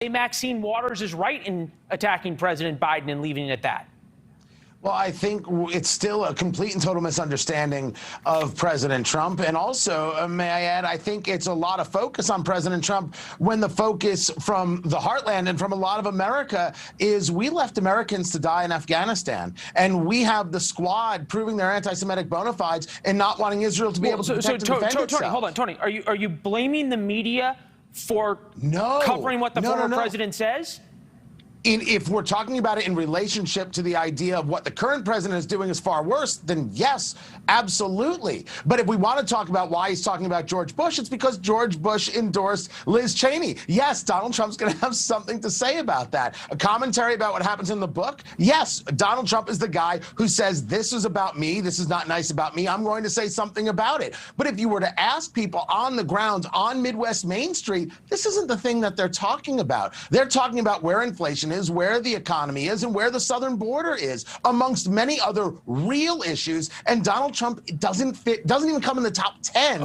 Maxine Waters is right in attacking President Biden and leaving it at that. Well, I think it's still a complete and total misunderstanding of President Trump. And also, may I add, I think it's a lot of focus on President Trump when the focus from the heartland and from a lot of America is we left Americans to die in Afghanistan. And we have the squad proving their anti-Semitic bona fides and not wanting Israel to be able to protect and defend itself. Tony, hold on. Tony, are you blaming the media for covering what the former president says? If we're talking about it in relationship to the idea of what the current president is doing is far worse, then yes, absolutely. But if we want to talk about why he's talking about George Bush, it's because George Bush endorsed Liz Cheney. Yes, Donald Trump's going to have something to say about that. A commentary about what happens in the book? Yes, Donald Trump is the guy who says, this is about me, this is not nice about me, I'm going to say something about it. But if you were to ask people on the ground on Midwest Main Street, this isn't the thing that they're talking about. They're talking about where inflation is, where the economy is, and where the southern border is, amongst many other real issues. And Donald Trump doesn't even come in the top 10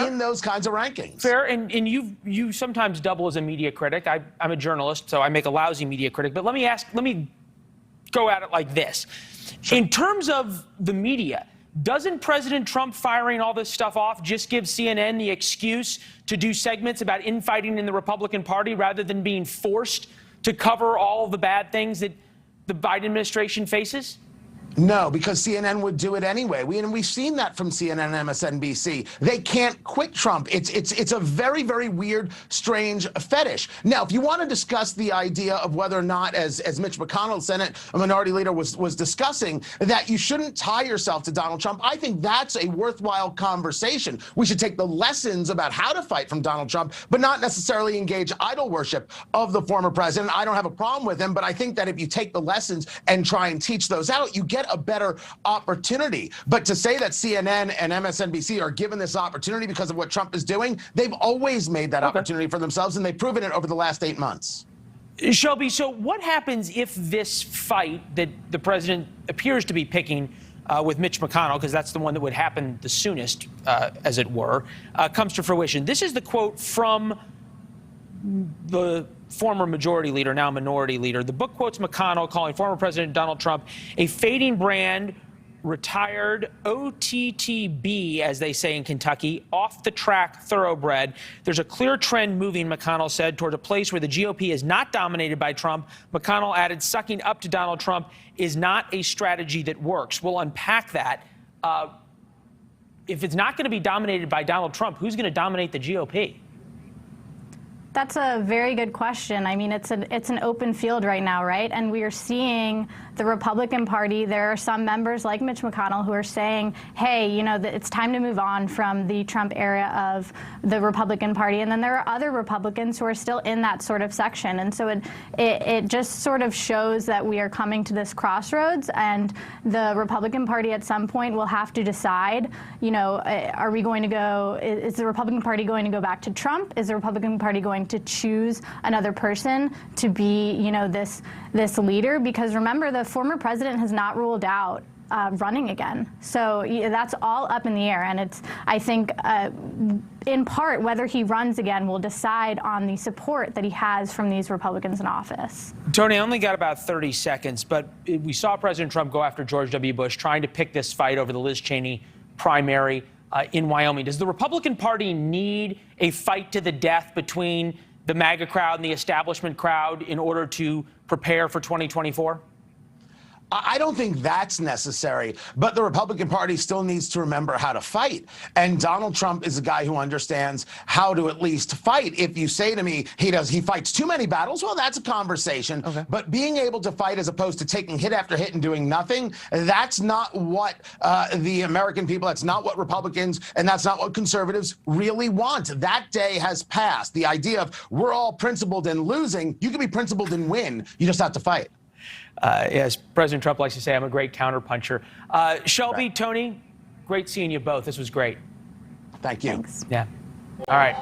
in those kinds of rankings. Fair, and you sometimes double as a media critic. I'm a journalist, so I make a lousy media critic. But let me go at it like this. Sure. In terms of the media, doesn't President Trump firing all this stuff off just give CNN the excuse to do segments about infighting in the Republican Party rather than being forced to cover all of the bad things that the Biden administration faces? No, because CNN would do it anyway. We've seen that from CNN and MSNBC. They can't quit Trump. It's a very, very weird, strange fetish. Now, if you want to discuss the idea of whether or not, as Mitch McConnell, Senate Minority Leader, was discussing, that you shouldn't tie yourself to Donald Trump, I think that's a worthwhile conversation. We should take the lessons about how to fight from Donald Trump, but not necessarily engage idol worship of the former president. I don't have a problem with him, but I think that if you take the lessons and try and teach those out, you get a better opportunity. But to say that CNN and MSNBC are given this opportunity because of what Trump is doing, they've always made that opportunity for themselves, and they've proven it over the last 8 months. Shelby, so what happens if this fight that the president appears to be picking with Mitch McConnell, because that's the one that would happen the soonest, as it were, comes to fruition? This is the quote from the former majority leader, now minority leader. The book quotes McConnell calling former President Donald Trump a fading brand, retired OTTB, as they say in Kentucky, off-the-track thoroughbred. There's a clear trend moving, McConnell said, toward a place where the GOP is not dominated by Trump. McConnell added, sucking up to Donald Trump is not a strategy that works. We'll unpack that. If it's not going to be dominated by Donald Trump, who's going to dominate the GOP? That's a very good question. I mean, it's an open field right now, right? And we are seeing the Republican Party. There are some members like Mitch McConnell who are saying, hey, you know, it's time to move on from the Trump era of the Republican Party. And then there are other Republicans who are still in that sort of section. And so it just sort of shows that we are coming to this crossroads, and the Republican Party at some point will have to decide, you know, are we going to go, is the Republican Party going to go back to Trump? Is the Republican Party going to choose another person to be, you know, this leader? Because remember, the former president has not ruled out running again. So that's all up in the air. And it's, I think, in part, whether he runs again will decide on the support that he has from these Republicans in office. Tony, I only got about 30 seconds, but we saw President Trump go after George W. Bush, trying to pick this fight over the Liz Cheney primary in Wyoming. Does the Republican Party need a fight to the death between the MAGA crowd and the establishment crowd in order to prepare for 2024? I don't think that's necessary, but the Republican Party still needs to remember how to fight. And Donald Trump is a guy who understands how to at least fight. If you say to me, he fights too many battles, well, that's a conversation. Okay. But being able to fight as opposed to taking hit after hit and doing nothing, that's not what the American people, that's not what Republicans, and that's not what conservatives really want. That day has passed. The idea of we're all principled in losing, you can be principled and win. You just have to fight. As President Trump likes to say, I'm a great counterpuncher. Shelby, right. Tony, great seeing you both. This was great. Thank you. Thanks. Yeah. All right.